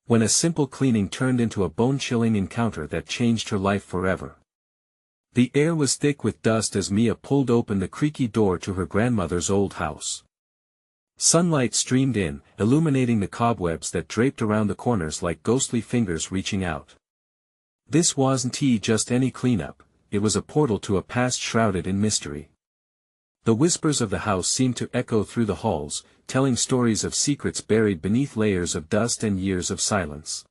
when a simple cleaning turned into a bone-chilling encounter that changed her life forever. The air was thick with dust as Mia pulled open the creaky door to her grandmother's old house. Sunlight streamed in, illuminating the cobwebs that draped around the corners like ghostly fingers reaching out. This wasn't just any cleanup, it was a portal to a past shrouded in mystery. The whispers of the house seemed to echo through the halls, telling stories of secrets buried beneath layers of dust and years of silence.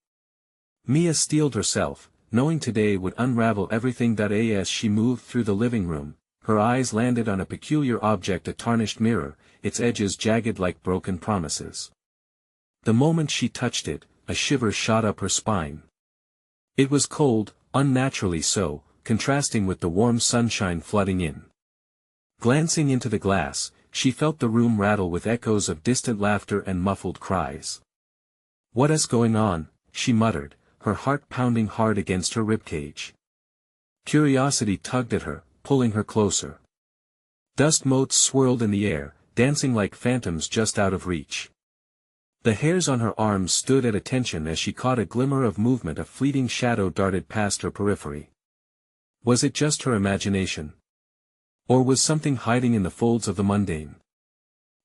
Mia steeled herself, knowing today would unravel everything. As she moved through the living room, her eyes landed on a peculiar object, a tarnished mirror, its edges jagged like broken promises. The moment she touched it, a shiver shot up her spine. It was cold, unnaturally so, contrasting with the warm sunshine flooding in. Glancing into the glass, she felt the room rattle with echoes of distant laughter and muffled cries. "What is going on?" she muttered, her heart pounding hard against her ribcage. Curiosity tugged at her, pulling her closer. Dust motes swirled in the air, dancing like phantoms just out of reach. The hairs on her arms stood at attention as she caught a glimmer of movement. A fleeting shadow darted past her periphery. Was it just her imagination? Or was something hiding in the folds of the mundane?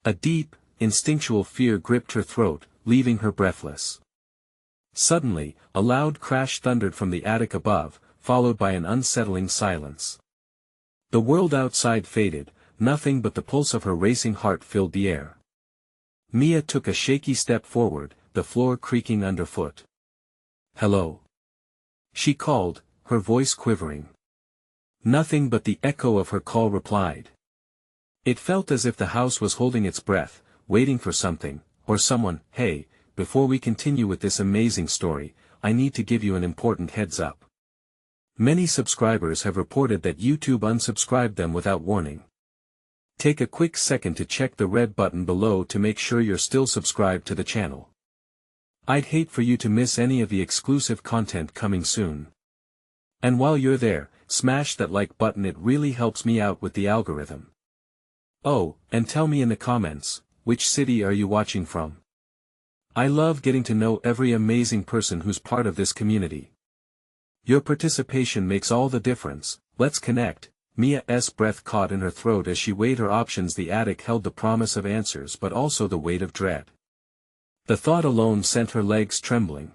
A deep, instinctual fear gripped her throat, leaving her breathless. Suddenly, a loud crash thundered from the attic above, followed by an unsettling silence. The world outside faded, nothing but the pulse of her racing heart filled the air. Mia took a shaky step forward, the floor creaking underfoot. "Hello?" she called, her voice quivering. Nothing but the echo of her call replied. It felt as if the house was holding its breath, waiting for something, or someone. "Hey, before we continue with this amazing story, I need to give you an important heads up. Many subscribers have reported that YouTube unsubscribed them without warning. Take a quick second to check the red button below to make sure you're still subscribed to the channel. I'd hate for you to miss any of the exclusive content coming soon. And while you're there, smash that like button, it really helps me out with the algorithm. Oh, and tell me in the comments, which city are you watching from? I love getting to know every amazing person who's part of this community. Your participation makes all the difference. Let's connect." Mia's breath caught in her throat as she weighed her options. The attic held the promise of answers but also the weight of dread. The thought alone sent her legs trembling.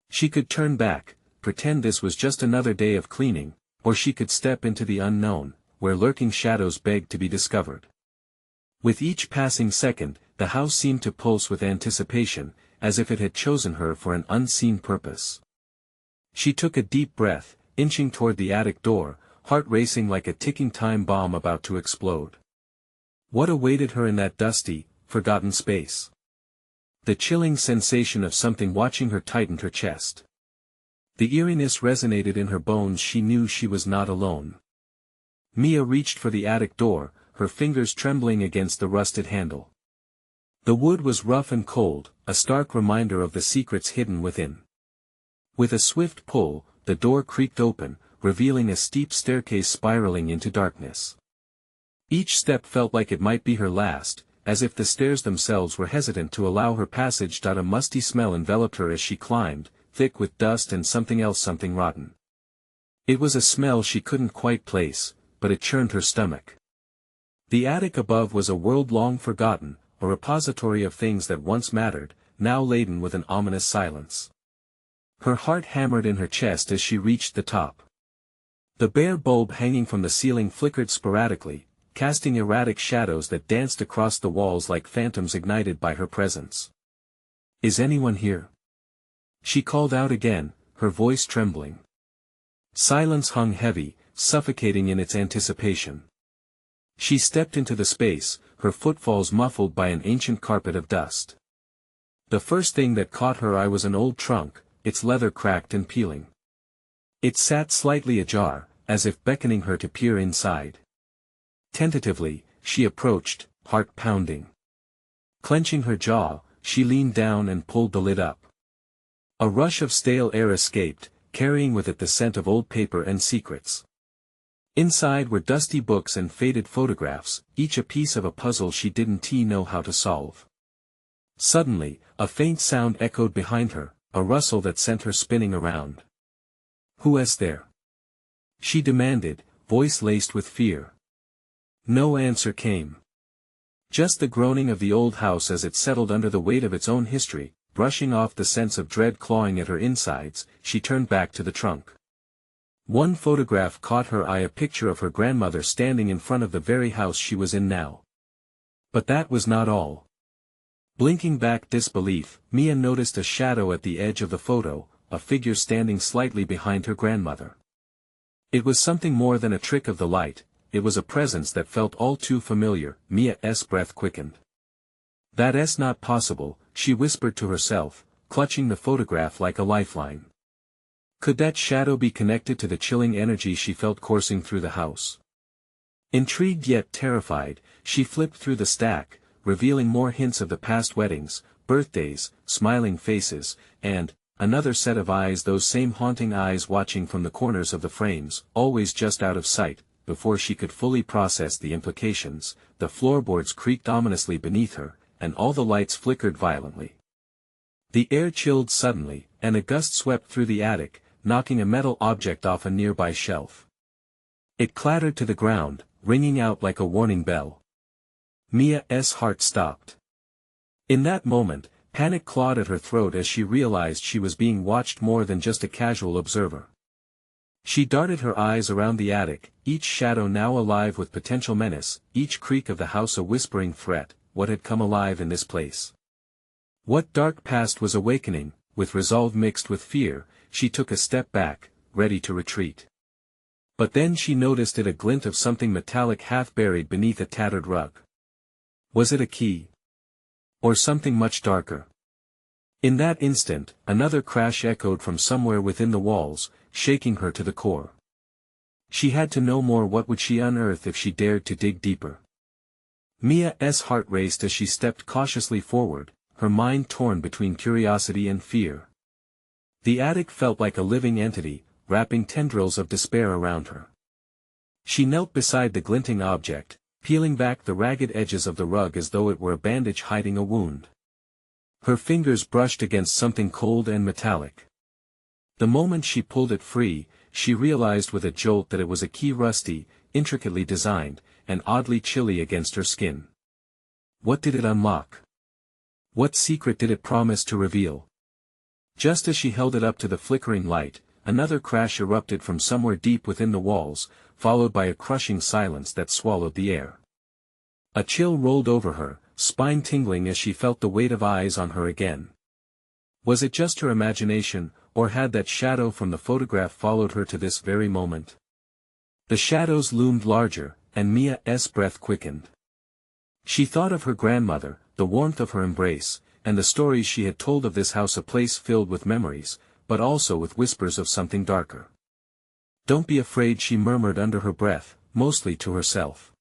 She could turn back, pretend this was just another day of cleaning, or she could step into the unknown, where lurking shadows begged to be discovered. With each passing second, the house seemed to pulse with anticipation, as if it had chosen her for an unseen purpose. She took a deep breath, inching toward the attic door, heart racing like a ticking time bomb about to explode. What awaited her in that dusty, forgotten space? The chilling sensation of something watching her tightened her chest. The eeriness resonated in her bones. She knew she was not alone. Mia reached for the attic door, her fingers trembling against the rusted handle. The wood was rough and cold, a stark reminder of the secrets hidden within. With a swift pull, the door creaked open, revealing a steep staircase spiraling into darkness. Each step felt like it might be her last, as if the stairs themselves were hesitant to allow her passage. A musty smell enveloped her as she climbed, thick with dust and something else, something rotten. It was a smell she couldn't quite place, but it churned her stomach. The attic above was a world long forgotten, a repository of things that once mattered, now laden with an ominous silence. Her heart hammered in her chest as she reached the top. The bare bulb hanging from the ceiling flickered sporadically, casting erratic shadows that danced across the walls like phantoms ignited by her presence. "Is anyone here?" she called out again, her voice trembling. Silence hung heavy, suffocating in its anticipation. She stepped into the space, her footfalls muffled by an ancient carpet of dust. The first thing that caught her eye was an old trunk, its leather cracked and peeling. It sat slightly ajar, as if beckoning her to peer inside. Tentatively, she approached, heart pounding. Clenching her jaw, she leaned down and pulled the lid up. A rush of stale air escaped, carrying with it the scent of old paper and secrets. Inside were dusty books and faded photographs, each a piece of a puzzle she didn't know how to solve. Suddenly, a faint sound echoed behind her, a rustle that sent her spinning around. "Who is there?" she demanded, voice laced with fear. No answer came. Just the groaning of the old house as it settled under the weight of its own history. Brushing off the sense of dread clawing at her insides, she turned back to the trunk. One photograph caught her eye, a picture of her grandmother standing in front of the very house she was in now. But that was not all. Blinking back disbelief, Mia noticed a shadow at the edge of the photo, a figure standing slightly behind her grandmother. It was something more than a trick of the light, it was a presence that felt all too familiar. Mia's breath quickened. "That's not possible," she whispered to herself, clutching the photograph like a lifeline. Could that shadow be connected to the chilling energy she felt coursing through the house? Intrigued yet terrified, she flipped through the stack, revealing more hints of the past weddings, birthdays, smiling faces, and another set of eyes, those same haunting eyes watching from the corners of the frames, always just out of sight. Before she could fully process the implications, the floorboards creaked ominously beneath her, and all the lights flickered violently. The air chilled suddenly, and a gust swept through the attic, knocking a metal object off a nearby shelf. It clattered to the ground, ringing out like a warning bell. Mia's heart stopped. In that moment, panic clawed at her throat as she realized she was being watched more than just a casual observer. She darted her eyes around the attic, each shadow now alive with potential menace, each creak of the house a whispering threat. What had come alive in this place? What dark past was awakening? With resolve mixed with fear, she took a step back, ready to retreat. But then she noticed a glint of something metallic half buried beneath a tattered rug. Was it a key? Or something much darker? In that instant, another crash echoed from somewhere within the walls, shaking her to the core. She had to know more. What would she unearth if she dared to dig deeper? Mia's heart raced as she stepped cautiously forward, her mind torn between curiosity and fear. The attic felt like a living entity, wrapping tendrils of despair around her. She knelt beside the glinting object, peeling back the ragged edges of the rug as though it were a bandage hiding a wound. Her fingers brushed against something cold and metallic. The moment she pulled it free, she realized with a jolt that it was a key, rusty, intricately designed, and oddly chilly against her skin. What did it unlock? What secret did it promise to reveal? Just as she held it up to the flickering light, another crash erupted from somewhere deep within the walls, followed by a crushing silence that swallowed the air. A chill rolled over her, spine tingling as she felt the weight of eyes on her again. Was it just her imagination, or had that shadow from the photograph followed her to this very moment? The shadows loomed larger, and Mia's breath quickened. She thought of her grandmother, the warmth of her embrace, and the stories she had told of this house, a place filled with memories, but also with whispers of something darker. "Don't be afraid," she murmured under her breath, mostly to herself.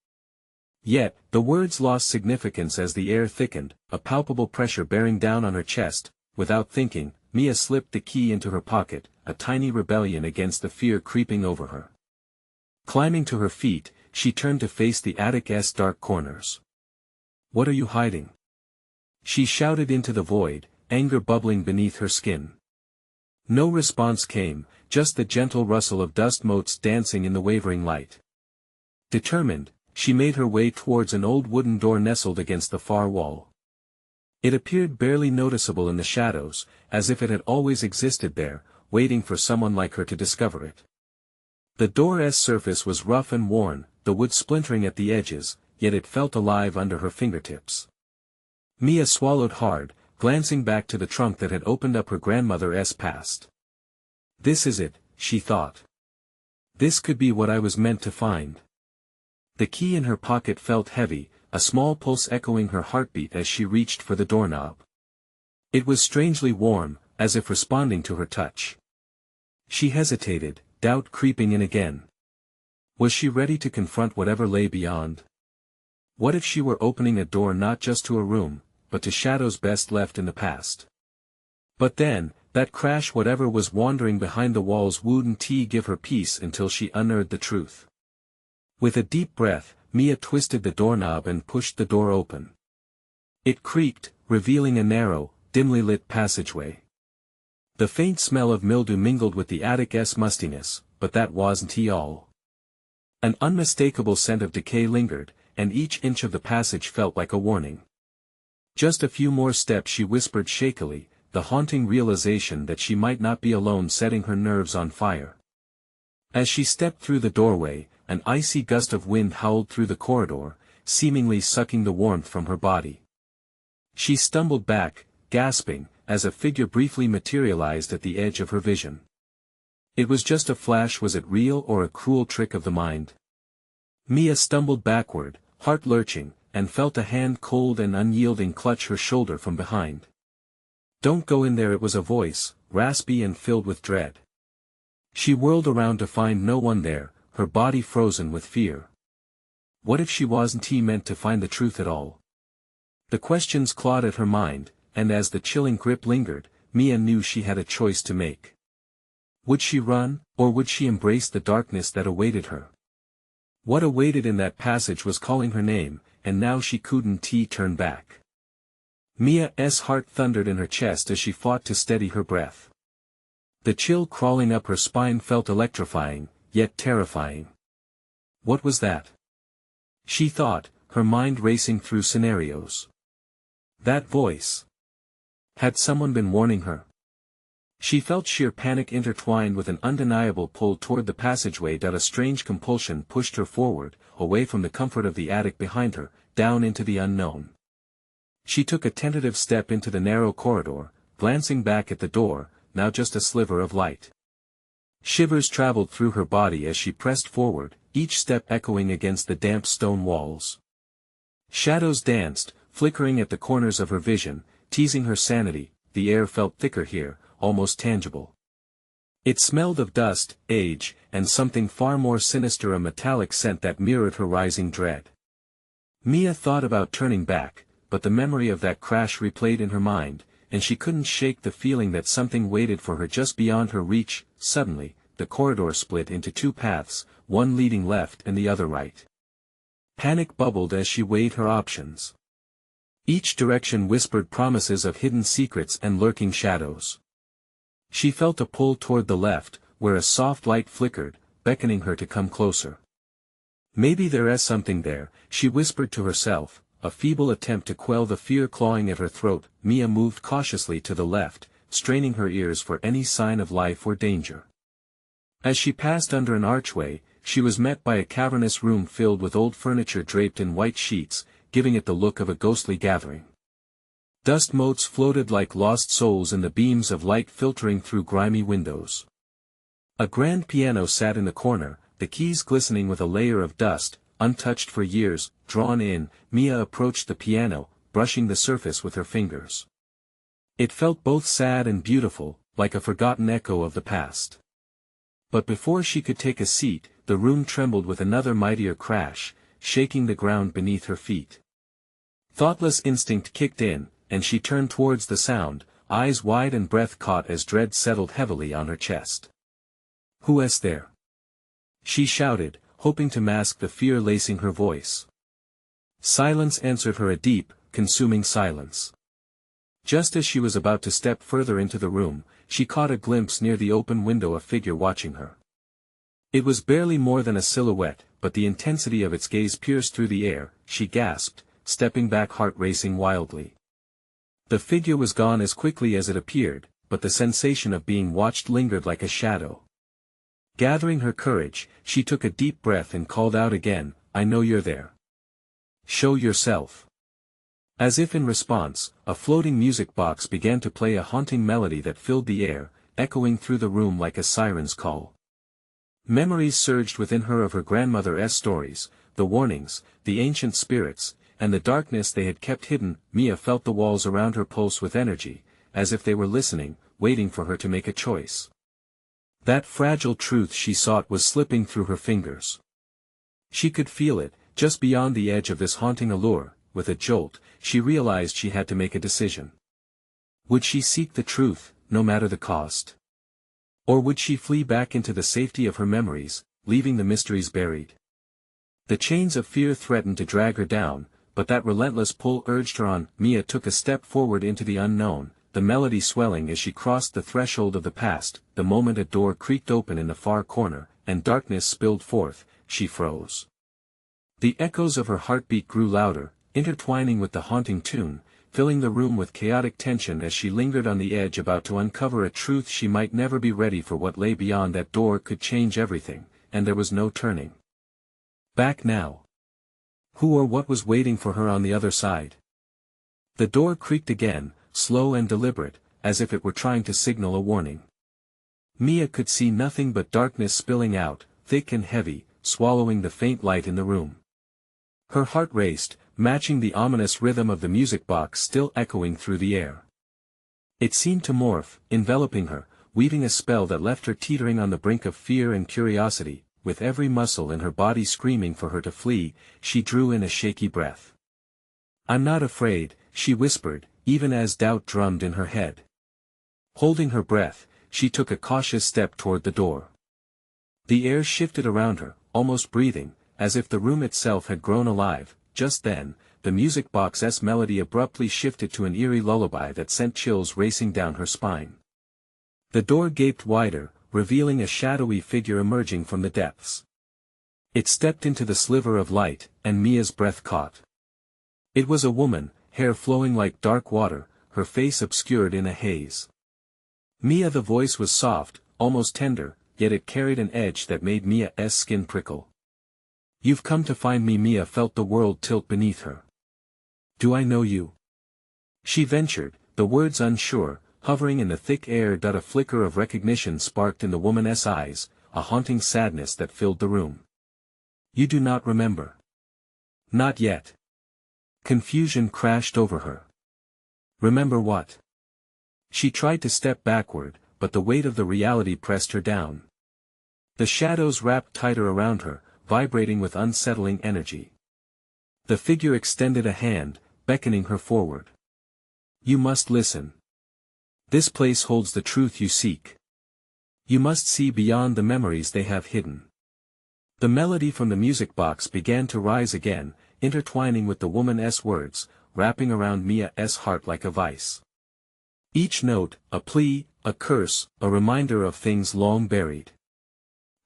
Yet, the words lost significance as the air thickened, a palpable pressure bearing down on her chest. Without thinking, Mia slipped the key into her pocket, a tiny rebellion against the fear creeping over her. Climbing to her feet, she turned to face the attic's dark corners. "What are you hiding?" she shouted into the void, anger bubbling beneath her skin. No response came, just the gentle rustle of dust motes dancing in the wavering light. Determined, she made her way towards an old wooden door nestled against the far wall. It appeared barely noticeable in the shadows, as if it had always existed there, waiting for someone like her to discover it. The door's surface was rough and worn, the wood splintering at the edges, yet it felt alive under her fingertips. Mia swallowed hard, glancing back to the trunk that had opened up her grandmother's past. "This is it," she thought. "This could be what I was meant to find." The key in her pocket felt heavy, a small pulse echoing her heartbeat as she reached for the doorknob. It was strangely warm, as if responding to her touch. She hesitated, doubt creeping in again. Was she ready to confront whatever lay beyond? What if she were opening a door not just to a room, but to shadows best left in the past? But then, that crash, whatever was wandering behind the walls wouldn't give her peace until she unearthed the truth. With a deep breath, Mia twisted the doorknob and pushed the door open. It creaked, revealing a narrow, dimly lit passageway. The faint smell of mildew mingled with the attic's mustiness, but that wasn't all. An unmistakable scent of decay lingered, and each inch of the passage felt like a warning. Just a few more steps, she whispered shakily, the haunting realization that she might not be alone setting her nerves on fire. As she stepped through the doorway, an icy gust of wind howled through the corridor, seemingly sucking the warmth from her body. She stumbled back, gasping, as a figure briefly materialized at the edge of her vision. It was just a flash. Was it real or a cruel trick of the mind? Mia stumbled backward, heart lurching, and felt a hand cold and unyielding clutch her shoulder from behind. "Don't go in there," it was a voice, raspy and filled with dread. She whirled around to find no one there, her body frozen with fear. What if she wasn't meant to find the truth at all? The questions clawed at her mind, and as the chilling grip lingered, Mia knew she had a choice to make. Would she run, or would she embrace the darkness that awaited her? What awaited in that passage was calling her name, and now she couldn't turn back. Mia's heart thundered in her chest as she fought to steady her breath. The chill crawling up her spine felt electrifying, yet terrifying. What was that? She thought, her mind racing through scenarios. That voice. Had someone been warning her? She felt sheer panic intertwined with an undeniable pull toward the passageway. A strange compulsion pushed her forward, away from the comfort of the attic behind her, down into the unknown. She took a tentative step into the narrow corridor, glancing back at the door, now just a sliver of light. Shivers traveled through her body as she pressed forward, each step echoing against the damp stone walls. Shadows danced, flickering at the corners of her vision, teasing her sanity. The air felt thicker here, almost tangible. It smelled of dust, age, and something far more sinister, a metallic scent that mirrored her rising dread. Mia thought about turning back, but the memory of that crash replayed in her mind, and she couldn't shake the feeling that something waited for her just beyond her reach. Suddenly, the corridor split into two paths, one leading left and the other right. Panic bubbled as she weighed her options. Each direction whispered promises of hidden secrets and lurking shadows. She felt a pull toward the left, where a soft light flickered, beckoning her to come closer. Maybe there is something there, she whispered to herself, a feeble attempt to quell the fear clawing at her throat. Mia moved cautiously to the left, straining her ears for any sign of life or danger. As she passed under an archway, she was met by a cavernous room filled with old furniture draped in white sheets, giving it the look of a ghostly gathering. Dust motes floated like lost souls in the beams of light filtering through grimy windows. A grand piano sat in the corner, the keys glistening with a layer of dust, untouched for years. Drawn in, Mia approached the piano, brushing the surface with her fingers. It felt both sad and beautiful, like a forgotten echo of the past. But before she could take a seat, the room trembled with another mightier crash, shaking the ground beneath her feet. Thoughtless instinct kicked in, and she turned towards the sound, eyes wide and breath caught as dread settled heavily on her chest. "Who is there?" she shouted, hoping to mask the fear lacing her voice. Silence answered her, a deep, consuming silence. Just as she was about to step further into the room, she caught a glimpse near the open window, a figure watching her. It was barely more than a silhouette, but the intensity of its gaze pierced through the air. She gasped, stepping back, heart racing wildly. The figure was gone as quickly as it appeared, but the sensation of being watched lingered like a shadow. Gathering her courage, she took a deep breath and called out again, "I know you're there. Show yourself." As if in response, a floating music box began to play a haunting melody that filled the air, echoing through the room like a siren's call. Memories surged within her of her grandmother's stories, the warnings, the ancient spirits, and the darkness they had kept hidden. Mia felt the walls around her pulse with energy, as if they were listening, waiting for her to make a choice. That fragile truth she sought was slipping through her fingers. She could feel it, just beyond the edge of this haunting allure. With a jolt, she realized she had to make a decision. Would she seek the truth, no matter the cost? Or would she flee back into the safety of her memories, leaving the mysteries buried? The chains of fear threatened to drag her down, but that relentless pull urged her on. Mia took a step forward into the unknown, the melody swelling as she crossed the threshold of the past. The moment a door creaked open in the far corner, and darkness spilled forth, she froze. The echoes of her heartbeat grew louder, intertwining with the haunting tune, filling the room with chaotic tension as she lingered on the edge, about to uncover a truth she might never be ready for. What lay beyond that door could change everything, and there was no turning back now. Who or what was waiting for her on the other side? The door creaked again, slow and deliberate, as if it were trying to signal a warning. Mia could see nothing but darkness spilling out, thick and heavy, swallowing the faint light in the room. Her heart raced, matching the ominous rhythm of the music box still echoing through the air. It seemed to morph, enveloping her, weaving a spell that left her teetering on the brink of fear and curiosity. With every muscle in her body screaming for her to flee, she drew in a shaky breath. "I'm not afraid," she whispered, even as doubt drummed in her head. Holding her breath, she took a cautious step toward the door. The air shifted around her, almost breathing, as if the room itself had grown alive. Just then, the music box's melody abruptly shifted to an eerie lullaby that sent chills racing down her spine. The door gaped wider, revealing a shadowy figure emerging from the depths. It stepped into the sliver of light, and Mia's breath caught. It was a woman, hair flowing like dark water, her face obscured in a haze. Mia. The voice was soft, almost tender, yet it carried an edge that made Mia's skin prickle. "You've come to find me." Mia felt the world tilt beneath her. "Do I know you?" she ventured, the words unsure, hovering in the thick air. A flicker of recognition sparked in the woman's eyes, a haunting sadness that filled the room. "You do not remember?" "Not yet." Confusion crashed over her. "Remember what?" She tried to step backward, but the weight of the reality pressed her down. The shadows wrapped tighter around her, vibrating with unsettling energy. The figure extended a hand, beckoning her forward. "You must listen. This place holds the truth you seek. You must see beyond the memories they have hidden." The melody from the music box began to rise again, intertwining with the woman's words, wrapping around Mia's heart like a vice. Each note, a plea, a curse, a reminder of things long buried.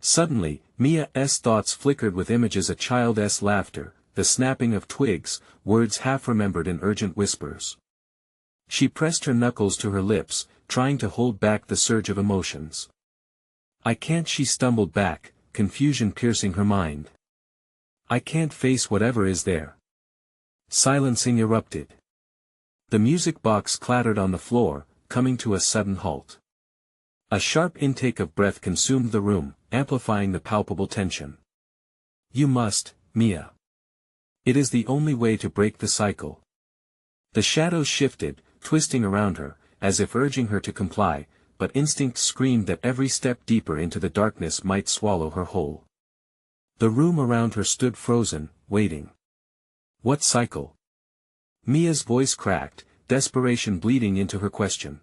Suddenly, Mia's thoughts flickered with images: a child's laughter, the snapping of twigs, words half-remembered in urgent whispers. She pressed her knuckles to her lips, trying to hold back the surge of emotions. "I can't," she stumbled back, confusion piercing her mind. "I can't face whatever is there." Silencing erupted. The music box clattered on the floor, coming to a sudden halt. A sharp intake of breath consumed the room, amplifying the palpable tension. "You must, Mia. It is the only way to break the cycle." The shadows shifted, twisting around her, as if urging her to comply, but instinct screamed that every step deeper into the darkness might swallow her whole. The room around her stood frozen, waiting. "What cycle?" Mia's voice cracked, desperation bleeding into her question.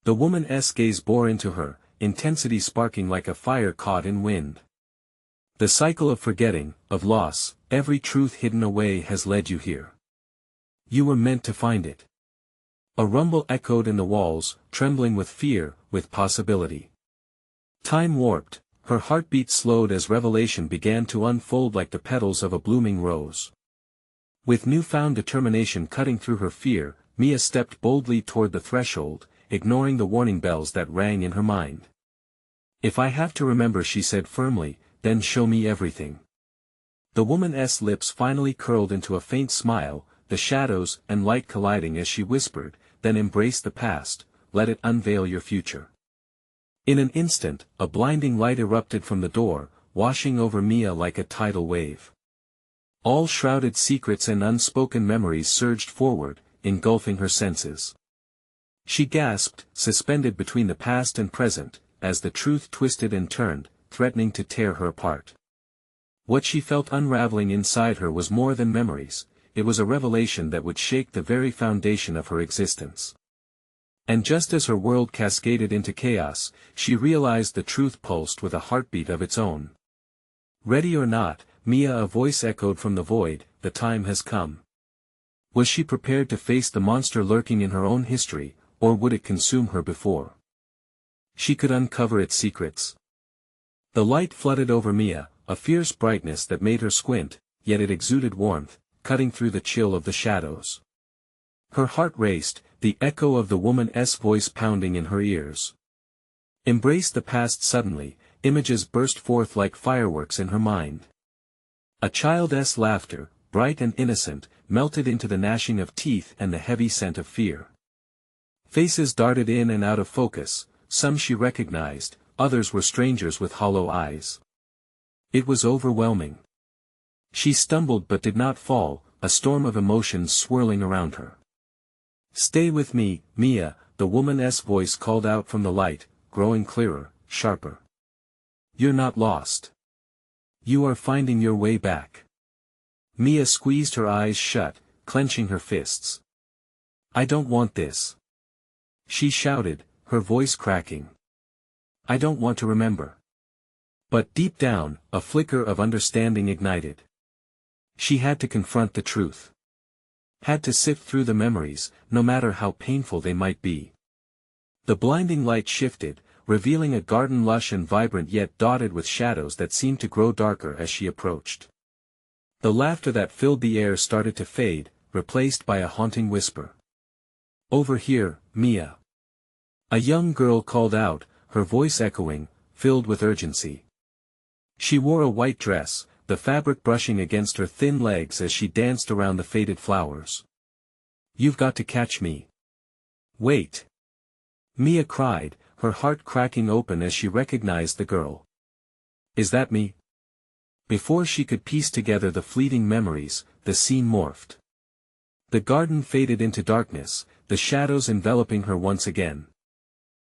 The woman's gaze bore into her, intensity sparking like a fire caught in wind. "The cycle of forgetting, of loss. Every truth hidden away has led you here. You were meant to find it." A rumble echoed in the walls, trembling with fear, with possibility. Time warped, her heartbeat slowed as revelation began to unfold like the petals of a blooming rose. With newfound determination cutting through her fear, Mia stepped boldly toward the threshold, ignoring the warning bells that rang in her mind. "If I have to remember," she said firmly, "then show me everything." The woman's lips finally curled into a faint smile, the shadows and light colliding as she whispered, "Then embrace the past, let it unveil your future." In an instant, a blinding light erupted from the door, washing over Mia like a tidal wave. All shrouded secrets and unspoken memories surged forward, engulfing her senses. She gasped, suspended between the past and present, as the truth twisted and turned, threatening to tear her apart. What she felt unraveling inside her was more than memories, it was a revelation that would shake the very foundation of her existence. And just as her world cascaded into chaos, she realized the truth pulsed with a heartbeat of its own. "Ready or not, Mia," a voice echoed from the void, "the time has come." Was she prepared to face the monster lurking in her own history, or would it consume her before she could uncover its secrets? The light flooded over Mia, a fierce brightness that made her squint, yet it exuded warmth, cutting through the chill of the shadows. Her heart raced, the echo of the woman's voice pounding in her ears. Embrace the past suddenly, images burst forth like fireworks in her mind. A child's laughter, bright and innocent, melted into the gnashing of teeth and the heavy scent of fear. Faces darted in and out of focus, some she recognized, others were strangers with hollow eyes. It was overwhelming. She stumbled but did not fall, a storm of emotions swirling around her. "Stay with me, Mia," the woman's voice called out from the light, growing clearer, sharper. "You're not lost. You are finding your way back." Mia squeezed her eyes shut, clenching her fists. "I don't want this," she shouted, her voice cracking. "I don't want to remember." But deep down, a flicker of understanding ignited. She had to confront the truth. Had to sift through the memories, no matter how painful they might be. The blinding light shifted, revealing a garden lush and vibrant yet dotted with shadows that seemed to grow darker as she approached. The laughter that filled the air started to fade, replaced by a haunting whisper. "Over here, Mia." A young girl called out, her voice echoing, filled with urgency. She wore a white dress, the fabric brushing against her thin legs as she danced around the faded flowers. "You've got to catch me." "Wait!" Mia cried, her heart cracking open as she recognized the girl. "Is that me?" Before she could piece together the fleeting memories, the scene morphed. The garden faded into darkness, the shadows enveloping her once again.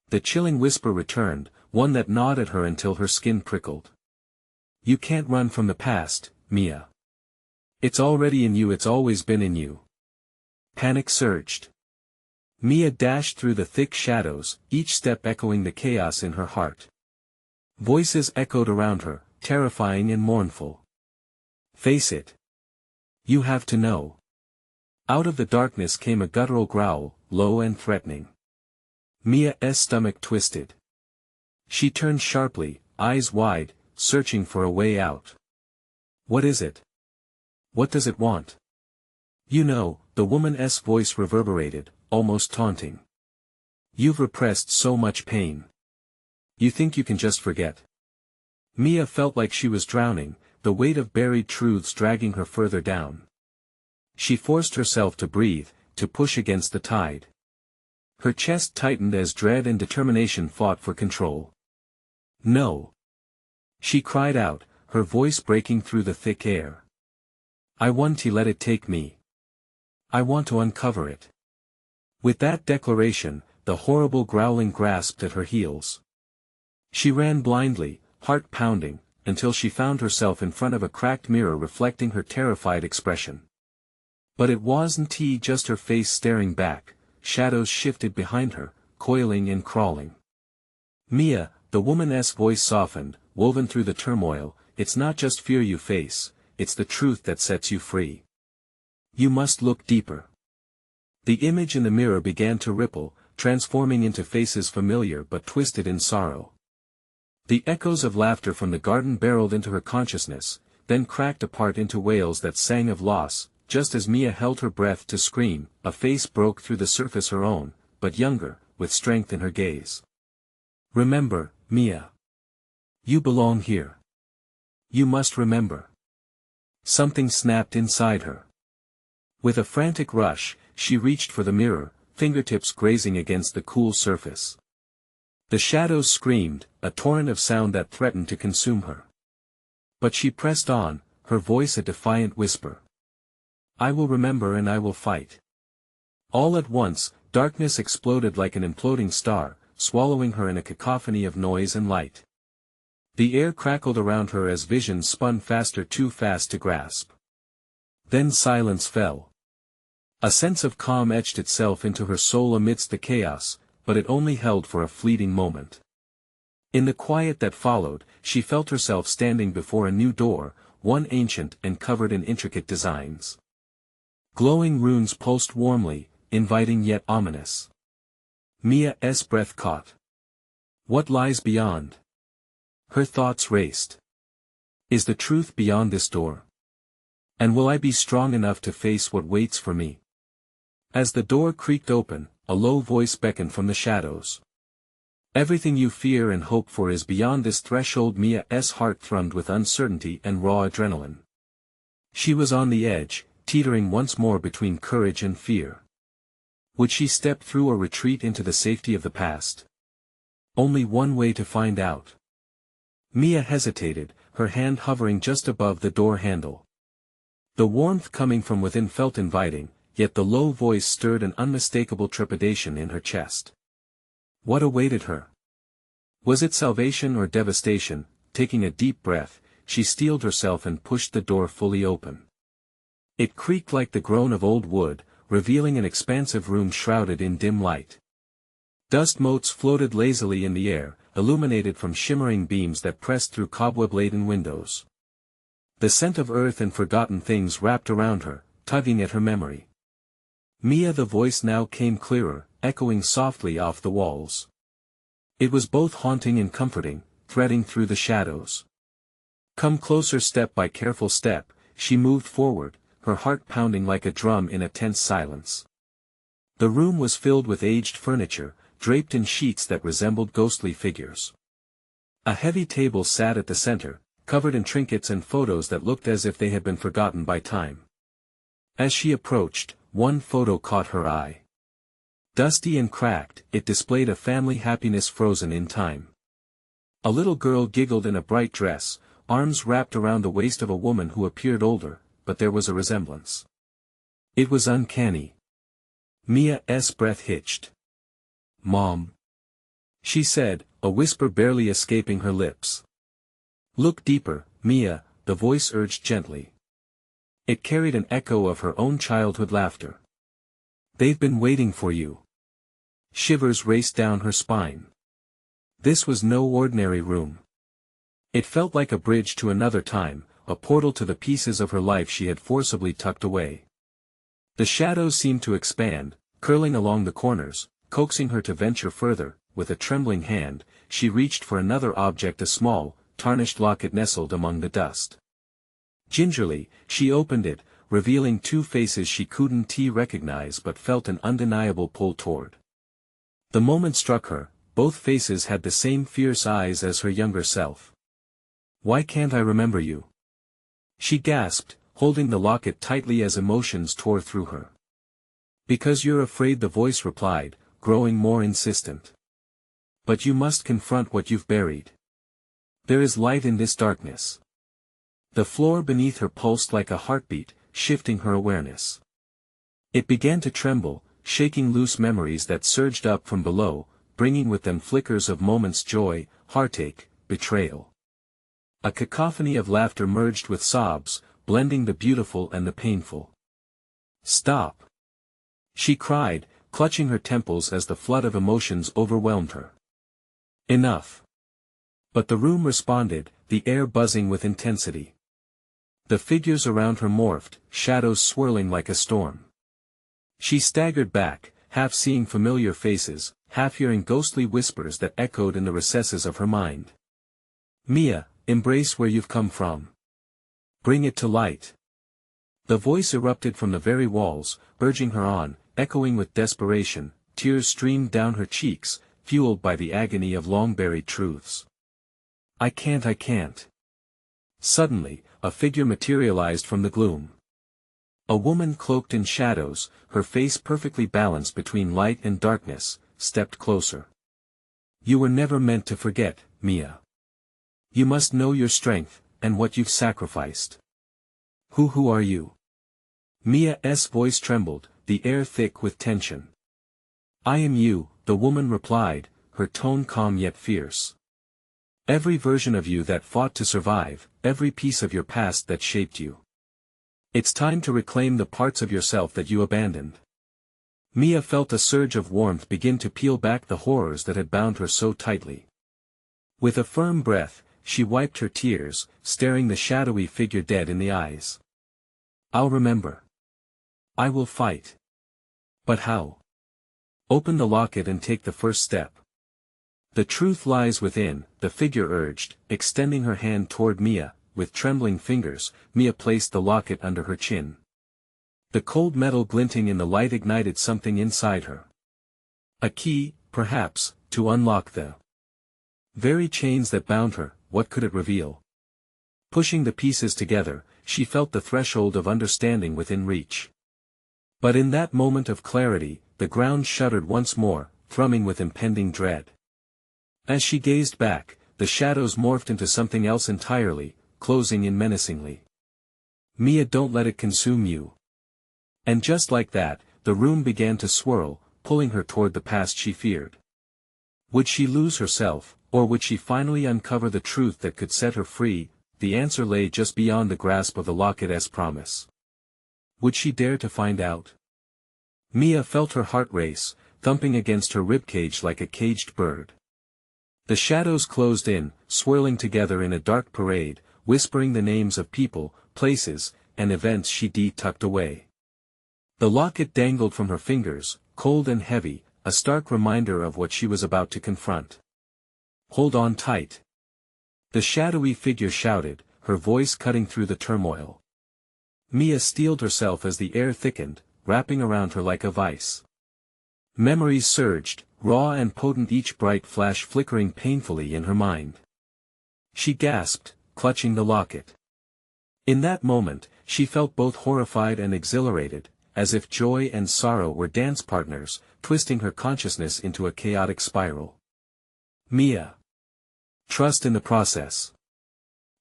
The chilling whisper returned, one that gnawed at her until her skin prickled. "You can't run from the past, Mia. It's already in you, it's always been in you." Panic surged. Mia dashed through the thick shadows, each step echoing the chaos in her heart. Voices echoed around her, terrifying and mournful. "Face it. You have to know." Out of the darkness came a guttural growl, low and threatening. Mia's stomach twisted. She turned sharply, eyes wide, searching for a way out. "What is it? What does it want?" "You know," the woman's voice reverberated, almost taunting. "You've repressed so much pain. You think you can just forget." Mia felt like she was drowning, the weight of buried truths dragging her further down. She forced herself to breathe, to push against the tide. Her chest tightened as dread and determination fought for control. "No!" she cried out, her voice breaking through the thick air. "I want to let it take me. I want to uncover it." With that declaration, the horrible growling grasped at her heels. She ran blindly, heart pounding, until she found herself in front of a cracked mirror reflecting her terrified expression. But it wasn't just her face staring back, shadows shifted behind her, coiling and crawling. "Mia," the woman's voice softened, woven through the turmoil, "it's not just fear you face, it's the truth that sets you free. You must look deeper." The image in the mirror began to ripple, transforming into faces familiar but twisted in sorrow. The echoes of laughter from the garden barreled into her consciousness, then cracked apart into wails that sang of loss. Just as Mia held her breath to scream, a face broke through the surface, her own, but younger, with strength in her gaze. "Remember, Mia. You belong here. You must remember." Something snapped inside her. With a frantic rush, she reached for the mirror, fingertips grazing against the cool surface. The shadows screamed, a torrent of sound that threatened to consume her. But she pressed on, her voice a defiant whisper. "I will remember and I will fight." All at once, darkness exploded like an imploding star, swallowing her in a cacophony of noise and light. The air crackled around her as visions spun faster, too fast to grasp. Then silence fell. A sense of calm etched itself into her soul amidst the chaos, but it only held for a fleeting moment. In the quiet that followed, she felt herself standing before a new door, one ancient and covered in intricate designs. Glowing runes pulsed warmly, inviting yet ominous. Mia's breath caught. What lies beyond? Her thoughts raced. Is the truth beyond this door? And will I be strong enough to face what waits for me? As the door creaked open, a low voice beckoned from the shadows. Everything you fear and hope for is beyond this threshold. Mia's heart thrummed with uncertainty and raw adrenaline. She was on the edge, teetering once more between courage and fear. Would she step through or retreat into the safety of the past? Only one way to find out. Mia hesitated, her hand hovering just above the door handle. The warmth coming from within felt inviting, yet the low voice stirred an unmistakable trepidation in her chest. What awaited her? Was it salvation or devastation? Taking a deep breath, she steeled herself and pushed the door fully open. It creaked like the groan of old wood, revealing an expansive room shrouded in dim light. Dust motes floated lazily in the air, illuminated from shimmering beams that pressed through cobweb-laden windows. The scent of earth and forgotten things wrapped around her, tugging at her memory. Mia, the voice now came clearer, echoing softly off the walls. It was both haunting and comforting, threading through the shadows. Come closer. Step by careful step, she moved forward, her heart pounding like a drum in a tense silence. The room was filled with aged furniture, draped in sheets that resembled ghostly figures. A heavy table sat at the center, covered in trinkets and photos that looked as if they had been forgotten by time. As she approached, one photo caught her eye. Dusty and cracked, it displayed a family happiness frozen in time. A little girl giggled in a bright dress, arms wrapped around the waist of a woman who appeared older, but there was a resemblance. It was uncanny. Mia's breath hitched. "Mom," she said, a whisper barely escaping her lips. "Look deeper, Mia," the voice urged gently. It carried an echo of her own childhood laughter. "They've been waiting for you." Shivers raced down her spine. This was no ordinary room. It felt like a bridge to another time, a portal to the pieces of her life she had forcibly tucked away. The shadows seemed to expand, curling along the corners, coaxing her to venture further. With a trembling hand, she reached for another object, a small, tarnished locket nestled among the dust. Gingerly, she opened it, revealing two faces she couldn't recognize but felt an undeniable pull toward. The moment struck her, both faces had the same fierce eyes as her younger self. "Why can't I remember you?" she gasped, holding the locket tightly as emotions tore through her. "Because you're afraid," the voice replied, growing more insistent. "But you must confront what you've buried. There is light in this darkness." The floor beneath her pulsed like a heartbeat, shifting her awareness. It began to tremble, shaking loose memories that surged up from below, bringing with them flickers of moments' joy, heartache, betrayal. A cacophony of laughter merged with sobs, blending the beautiful and the painful. "Stop!" she cried, clutching her temples as the flood of emotions overwhelmed her. "Enough!" But the room responded, the air buzzing with intensity. The figures around her morphed, shadows swirling like a storm. She staggered back, half seeing familiar faces, half hearing ghostly whispers that echoed in the recesses of her mind. "Mia, embrace where you've come from. Bring it to light." The voice erupted from the very walls, urging her on, echoing with desperation. Tears streamed down her cheeks, fueled by the agony of long-buried truths. I can't. Suddenly, a figure materialized from the gloom. A woman cloaked in shadows, her face perfectly balanced between light and darkness, stepped closer. "You were never meant to forget, Mia. You must know your strength, and what you've sacrificed." Who are you?" Mia's voice trembled, the air thick with tension. "I am you," the woman replied, her tone calm yet fierce. "Every version of you that fought to survive, every piece of your past that shaped you. It's time to reclaim the parts of yourself that you abandoned." Mia felt a surge of warmth begin to peel back the horrors that had bound her so tightly. With a firm breath, she wiped her tears, staring the shadowy figure dead in the eyes. "I'll remember. I will fight. But how? Open the locket and take the first step. The truth lies within, the figure urged, extending her hand toward Mia. With trembling fingers, Mia placed the locket under her chin. The cold metal glinting in the light ignited something inside her. A key, perhaps, to unlock the very chains that bound her. What could it reveal? Pushing the pieces together, she felt the threshold of understanding within reach. But in that moment of clarity, the ground shuddered once more, thrumming with impending dread. As she gazed back, the shadows morphed into something else entirely, closing in menacingly. Mia, don't let it consume you. And just like that, the room began to swirl, pulling her toward the past she feared. Would she lose herself, or would she finally uncover the truth that could set her free? The answer lay just beyond the grasp of the locket's promise. Would she dare to find out? Mia felt her heart race, thumping against her ribcage like a caged bird. The shadows closed in, swirling together in a dark parade, whispering the names of people, places, and events she tucked away. The locket dangled from her fingers, cold and heavy, a stark reminder of what she was about to confront. Hold on tight. The shadowy figure shouted, her voice cutting through the turmoil. Mia steeled herself as the air thickened, wrapping around her like a vice. Memories surged, raw and potent, each bright flash flickering painfully in her mind. She gasped, clutching the locket. In that moment, she felt both horrified and exhilarated, as if joy and sorrow were dance partners, twisting her consciousness into a chaotic spiral. Mia. Trust in the process.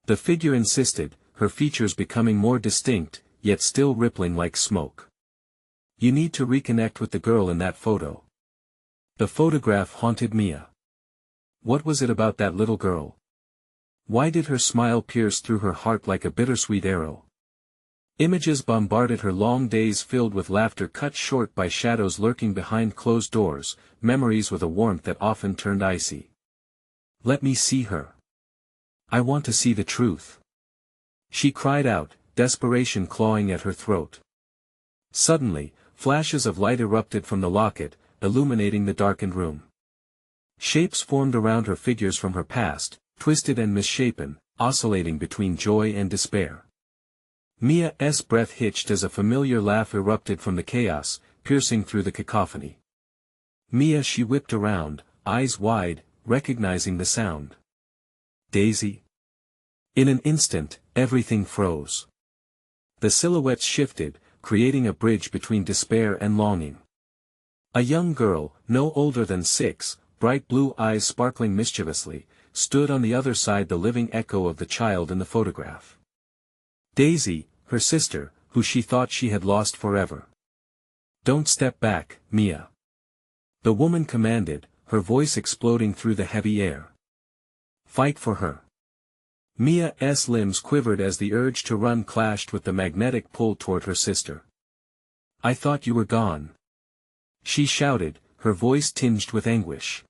The figure insisted, her features becoming more distinct, yet still rippling like smoke. You need to reconnect with the girl in that photo. The photograph haunted Mia. What was it about that little girl? Why did her smile pierce through her heart like a bittersweet arrow? Images bombarded her, long days filled with laughter cut short by shadows lurking behind closed doors, memories with a warmth that often turned icy. Let me see her. I want to see the truth. She cried out, desperation clawing at her throat. Suddenly, flashes of light erupted from the locket, illuminating the darkened room. Shapes formed around her, figures from her past, twisted and misshapen, oscillating between joy and despair. Mia's breath hitched as a familiar laugh erupted from the chaos, piercing through the cacophony. Mia, she whipped around, eyes wide, recognizing the sound. Daisy? In an instant, everything froze. The silhouettes shifted, creating a bridge between despair and longing. A young girl, no older than 6, bright blue eyes sparkling mischievously, stood on the other side, the living echo of the child in the photograph. Daisy, her sister, who she thought she had lost forever. Don't step back, Mia. The woman commanded, her voice exploding through the heavy air. Fight for her. Mia's limbs quivered as the urge to run clashed with the magnetic pull toward her sister. I thought you were gone. She shouted, her voice tinged with anguish.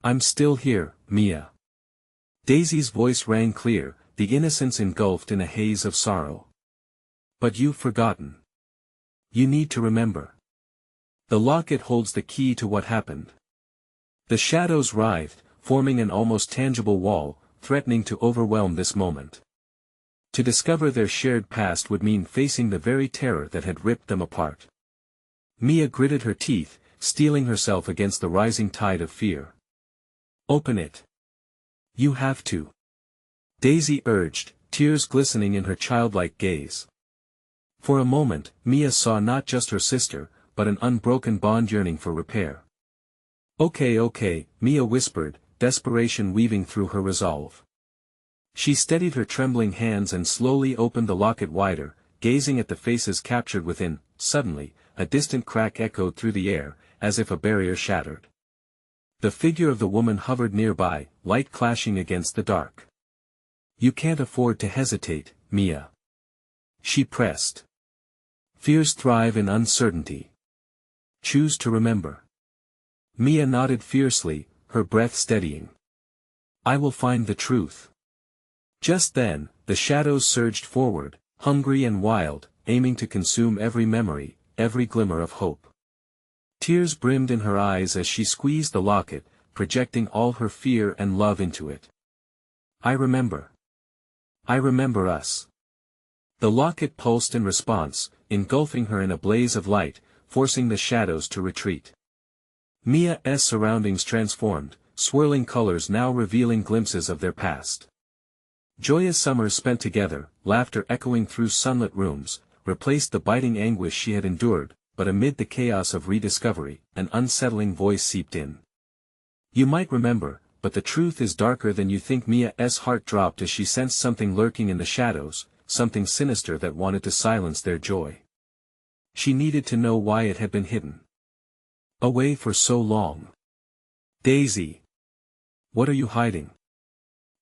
I'm still here, Mia. Daisy's voice rang clear, the innocence engulfed in a haze of sorrow. But you've forgotten. You need to remember. The locket holds the key to what happened. The shadows writhed, forming an almost tangible wall, threatening to overwhelm this moment. To discover their shared past would mean facing the very terror that had ripped them apart. Mia gritted her teeth, steeling herself against the rising tide of fear. Open it. You have to. Daisy urged, tears glistening in her childlike gaze. For a moment, Mia saw not just her sister, but an unbroken bond yearning for repair. Okay, Mia whispered, desperation weaving through her resolve. She steadied her trembling hands and slowly opened the locket wider, gazing at the faces captured within. Suddenly, a distant crack echoed through the air, as if a barrier shattered. The figure of the woman hovered nearby, light clashing against the dark. You can't afford to hesitate, Mia. She pressed. Fears thrive in uncertainty. Choose to remember. Mia nodded fiercely, her breath steadying. I will find the truth. Just then, the shadows surged forward, hungry and wild, aiming to consume every memory, every glimmer of hope. Tears brimmed in her eyes as she squeezed the locket, projecting all her fear and love into it. I remember. I remember us. The locket pulsed in response, engulfing her in a blaze of light, forcing the shadows to retreat. Mia's surroundings transformed, swirling colors now revealing glimpses of their past. Joyous summers spent together, laughter echoing through sunlit rooms, replaced the biting anguish she had endured, but amid the chaos of rediscovery, an unsettling voice seeped in. You might remember, but the truth is darker than you think. Mia's heart dropped as she sensed something lurking in the shadows, something sinister that wanted to silence their joy. She needed to know why it had been hidden away for so long. Daisy! What are you hiding?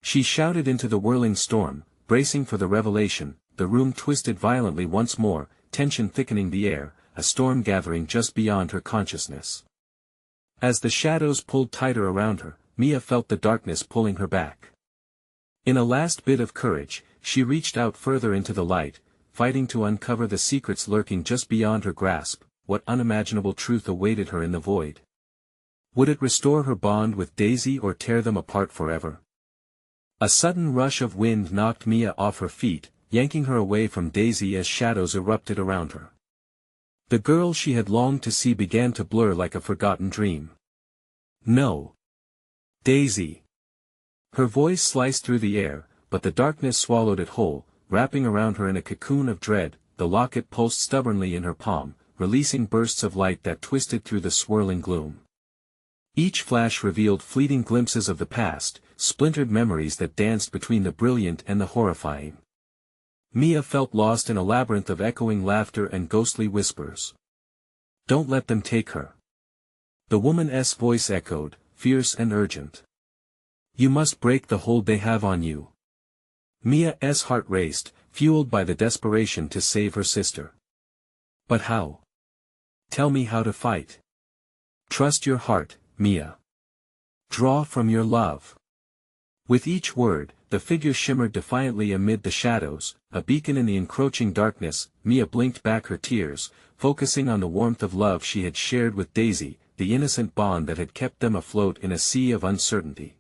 She shouted into the whirling storm, bracing for the revelation. The room twisted violently once more, tension thickening the air, a storm gathering just beyond her consciousness. As the shadows pulled tighter around her, Mia felt the darkness pulling her back. In a last bit of courage, she reached out further into the light, fighting to uncover the secrets lurking just beyond her grasp. What unimaginable truth awaited her in the void? Would it restore her bond with Daisy or tear them apart forever? A sudden rush of wind knocked Mia off her feet, yanking her away from Daisy as shadows erupted around her. The girl she had longed to see began to blur like a forgotten dream. No. Daisy. Her voice sliced through the air, but the darkness swallowed it whole, wrapping around her in a cocoon of dread. The locket pulsed stubbornly in her palm, releasing bursts of light that twisted through the swirling gloom. Each flash revealed fleeting glimpses of the past, splintered memories that danced between the brilliant and the horrifying. Mia felt lost in a labyrinth of echoing laughter and ghostly whispers. Don't let them take her. The woman's voice echoed, fierce and urgent. You must break the hold they have on you. Mia's heart raced, fueled by the desperation to save her sister. But how? Tell me how to fight. Trust your heart, Mia. Draw from your love. With each word, the figure shimmered defiantly amid the shadows, a beacon in the encroaching darkness. Mia blinked back her tears, focusing on the warmth of love she had shared with Daisy, the innocent bond that had kept them afloat in a sea of uncertainty.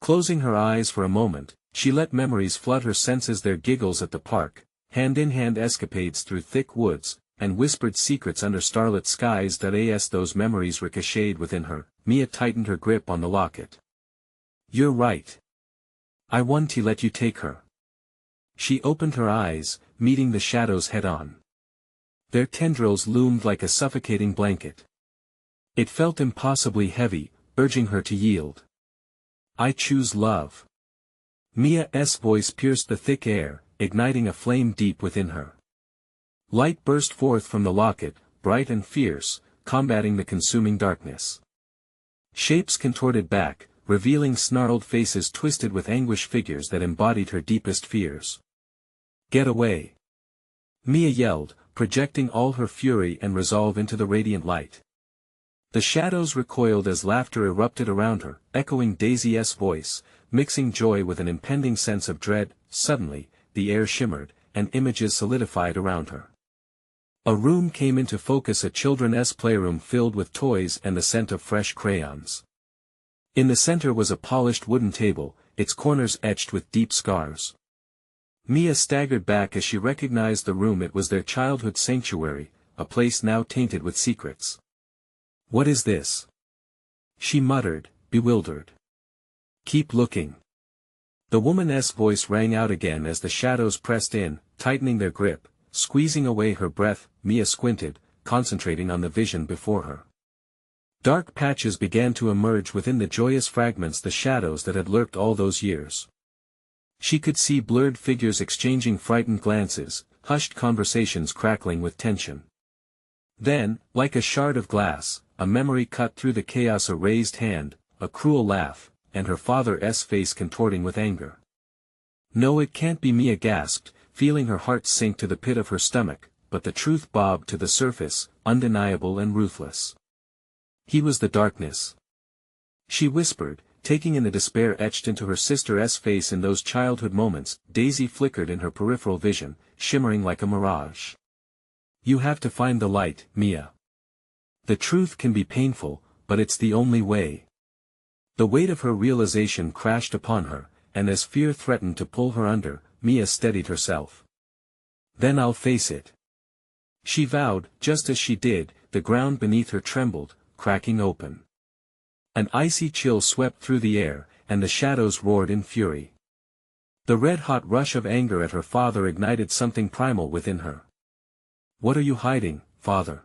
Closing her eyes for a moment, she let memories flood her senses, their giggles at the park, hand-in-hand escapades through thick woods, and whispered secrets under starlit skies. As those memories ricocheted within her, Mia tightened her grip on the locket. You're right. I want to let you take her. She opened her eyes, meeting the shadows head-on. Their tendrils loomed like a suffocating blanket. It felt impossibly heavy, urging her to yield. I choose love. Mia's voice pierced the thick air, igniting a flame deep within her. Light burst forth from the locket, bright and fierce, combating the consuming darkness. Shapes contorted back, revealing snarled faces twisted with anguish, figures that embodied her deepest fears. Get away! Mia yelled, projecting all her fury and resolve into the radiant light. The shadows recoiled as laughter erupted around her, echoing Daisy's voice, mixing joy with an impending sense of dread. Suddenly, the air shimmered, and images solidified around her. A room came into focus, a children's playroom filled with toys and the scent of fresh crayons. In the center was a polished wooden table, its corners etched with deep scars. Mia staggered back as she recognized the room. It was their childhood sanctuary, a place now tainted with secrets. What is this? She muttered, bewildered. Keep looking. The woman's voice rang out again as the shadows pressed in, tightening their grip, squeezing away her breath. Mia squinted, concentrating on the vision before her. Dark patches began to emerge within the joyous fragments, the shadows that had lurked all those years. She could see blurred figures exchanging frightened glances, hushed conversations crackling with tension. Then, like a shard of glass, a memory cut through the chaos, a raised hand, a cruel laugh, and her father's face contorting with anger. No, it can't be. Mia gasped, feeling her heart sink to the pit of her stomach, but the truth bobbed to the surface, undeniable and ruthless. He was the darkness. She whispered, taking in the despair etched into her sister's face. In those childhood moments, Daisy flickered in her peripheral vision, shimmering like a mirage. You have to find the light, Mia. The truth can be painful, but it's the only way. The weight of her realization crashed upon her, and as fear threatened to pull her under, Mia steadied herself. Then I'll face it. She vowed. Just as she did, the ground beneath her trembled, cracking open. An icy chill swept through the air, and the shadows roared in fury. The red-hot rush of anger at her father ignited something primal within her. "What are you hiding, father?"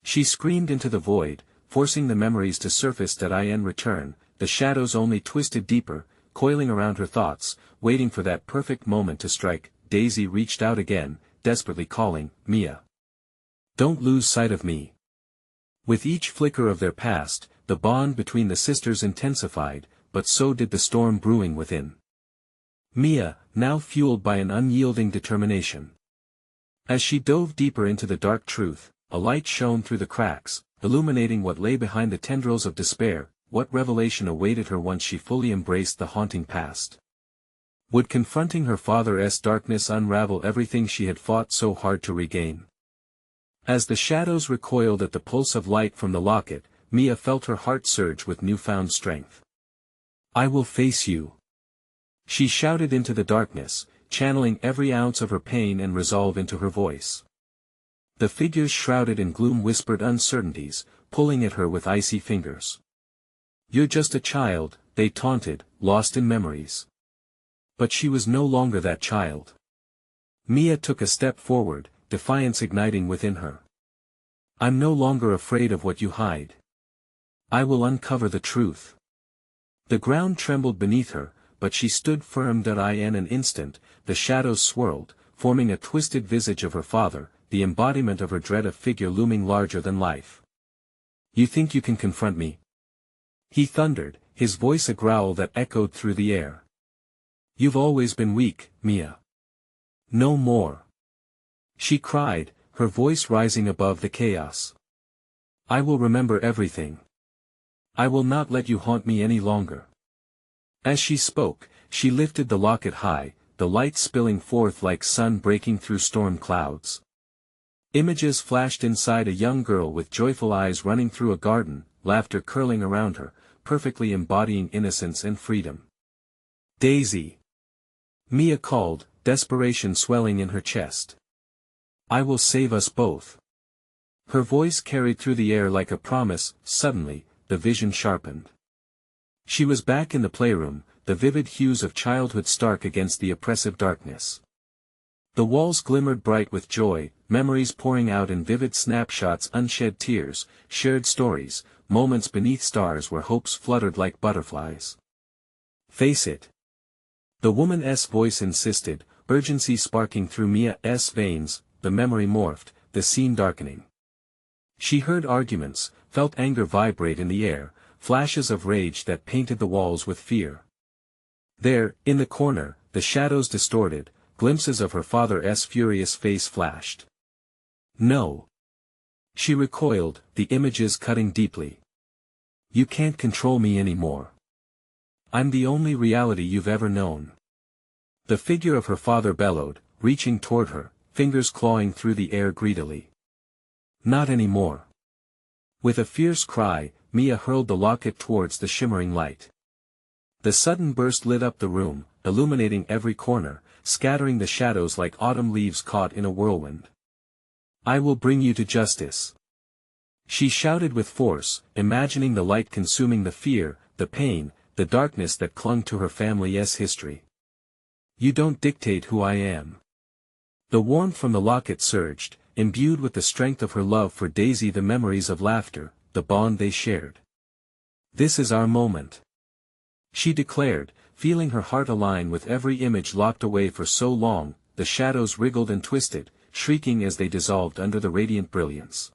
She screamed into the void, forcing the memories to surface that in return, the shadows only twisted deeper, coiling around her thoughts, waiting for that perfect moment to strike. Daisy reached out again, desperately calling, "Mia. Don't lose sight of me." With each flicker of their past, the bond between the sisters intensified, but so did the storm brewing within. Mia, now fueled by an unyielding determination. As she dove deeper into the dark truth, a light shone through the cracks, illuminating what lay behind the tendrils of despair. What revelation awaited her once she fully embraced the haunting past? Would confronting her father's darkness unravel everything she had fought so hard to regain? As the shadows recoiled at the pulse of light from the locket, Mia felt her heart surge with newfound strength. "I will face you," she shouted into the darkness, channeling every ounce of her pain and resolve into her voice. The figures shrouded in gloom whispered uncertainties, pulling at her with icy fingers. "You're just a child," they taunted, lost in memories. But she was no longer that child. Mia took a step forward, defiance igniting within her. "I'm no longer afraid of what you hide. I will uncover the truth." The ground trembled beneath her, but she stood firm. In an instant, the shadows swirled, forming a twisted visage of her father, the embodiment of her dread, a figure looming larger than life. "You think you can confront me?" he thundered, his voice a growl that echoed through the air. "You've always been weak, Mia. No more," she cried, her voice rising above the chaos. "I will remember everything. I will not let you haunt me any longer." As she spoke, she lifted the locket high, the light spilling forth like sun breaking through storm clouds. Images flashed inside: a young girl with joyful eyes running through a garden, laughter curling around her, perfectly embodying innocence and freedom. "Daisy!" Mia called, desperation swelling in her chest. "I will save us both." Her voice carried through the air like a promise. Suddenly, the vision sharpened. She was back in the playroom, the vivid hues of childhood stark against the oppressive darkness. The walls glimmered bright with joy, memories pouring out in vivid snapshots, unshed tears, shared stories, moments beneath stars where hopes fluttered like butterflies. "Face it," the woman's voice insisted, urgency sparking through Mia's veins. The memory morphed, the scene darkening. She heard arguments, felt anger vibrate in the air, flashes of rage that painted the walls with fear. There, in the corner, the shadows distorted, glimpses of her father's furious face flashed. "No." She recoiled, the images cutting deeply. "You can't control me anymore. I'm the only reality you've ever known." The figure of her father bellowed, reaching toward her, fingers clawing through the air greedily. "Not anymore." With a fierce cry, Mia hurled the locket towards the shimmering light. The sudden burst lit up the room, illuminating every corner, scattering the shadows like autumn leaves caught in a whirlwind. "I will bring you to justice," she shouted with force, imagining the light consuming the fear, the pain, the darkness that clung to her family's history. "You don't dictate who I am." The warmth from the locket surged, imbued with the strength of her love for Daisy, the memories of laughter, the bond they shared. "This is our moment," she declared, feeling her heart align with every image locked away for so long. The shadows wriggled and twisted, shrieking as they dissolved under the radiant brilliance.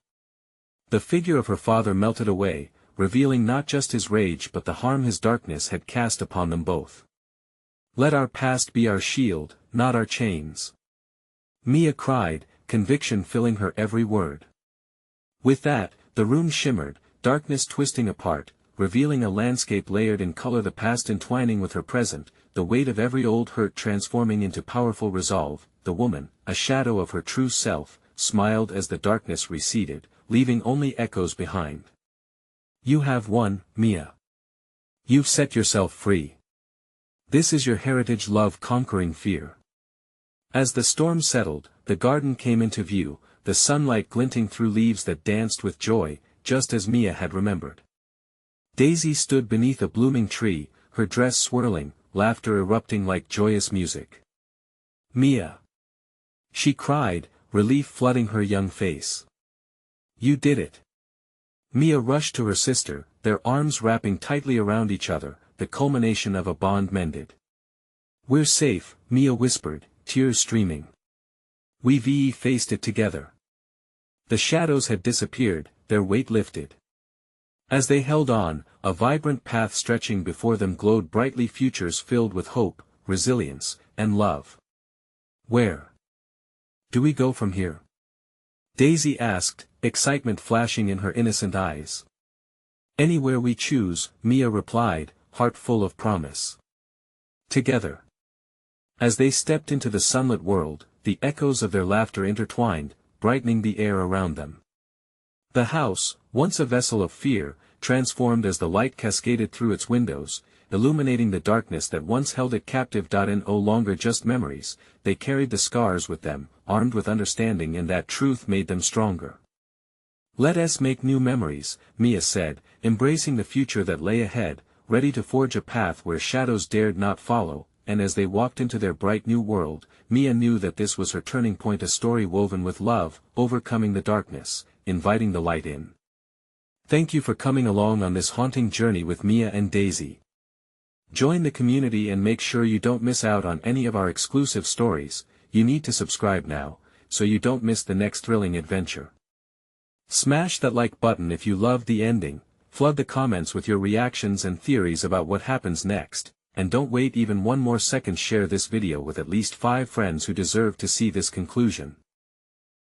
The figure of her father melted away, revealing not just his rage but the harm his darkness had cast upon them both. "Let our past be our shield, not our chains," Mia cried, conviction filling her every word. With that, the room shimmered, darkness twisting apart, revealing a landscape layered in color, the past entwining with her present, the weight of every old hurt transforming into powerful resolve. The woman, a shadow of her true self, smiled as the darkness receded, leaving only echoes behind. You have won, Mia. You've set yourself free. This is your heritage, love conquering fear. As the storm settled, the garden came into view, the sunlight glinting through leaves that danced with joy, just as Mia had remembered. Daisy stood beneath a blooming tree, her dress swirling, laughter erupting like joyous music. Mia! She cried, relief flooding her young face. You did it! Mia rushed to her sister, their arms wrapping tightly around each other, the culmination of a bond mended. We're safe, Mia whispered, tears streaming. We've faced it together. The shadows had disappeared, their weight lifted. As they held on, a vibrant path stretching before them glowed brightly, futures filled with hope, resilience, and love. Where do we go from here? Daisy asked, excitement flashing in her innocent eyes. Anywhere we choose, Mia replied, heart full of promise. Together. As they stepped into the sunlit world, the echoes of their laughter intertwined, brightening the air around them. The house, once a vessel of fear, transformed as the light cascaded through its windows, illuminating the darkness that once held it captive. No longer just memories, they carried the scars with them, armed with understanding, and that truth made them stronger. Let us make new memories, Mia said, embracing the future that lay ahead, ready to forge a path where shadows dared not follow, and as they walked into their bright new world, Mia knew that this was her turning point, a story woven with love, overcoming the darkness, inviting the light in. Thank you for coming along on this haunting journey with Mia and Daisy. Join the community and make sure you don't miss out on any of our exclusive stories. You need to subscribe now, so you don't miss the next thrilling adventure. Smash that like button if you loved the ending, flood the comments with your reactions and theories about what happens next, and don't wait even one more second. Share this video with at least 5 friends who deserve to see this conclusion.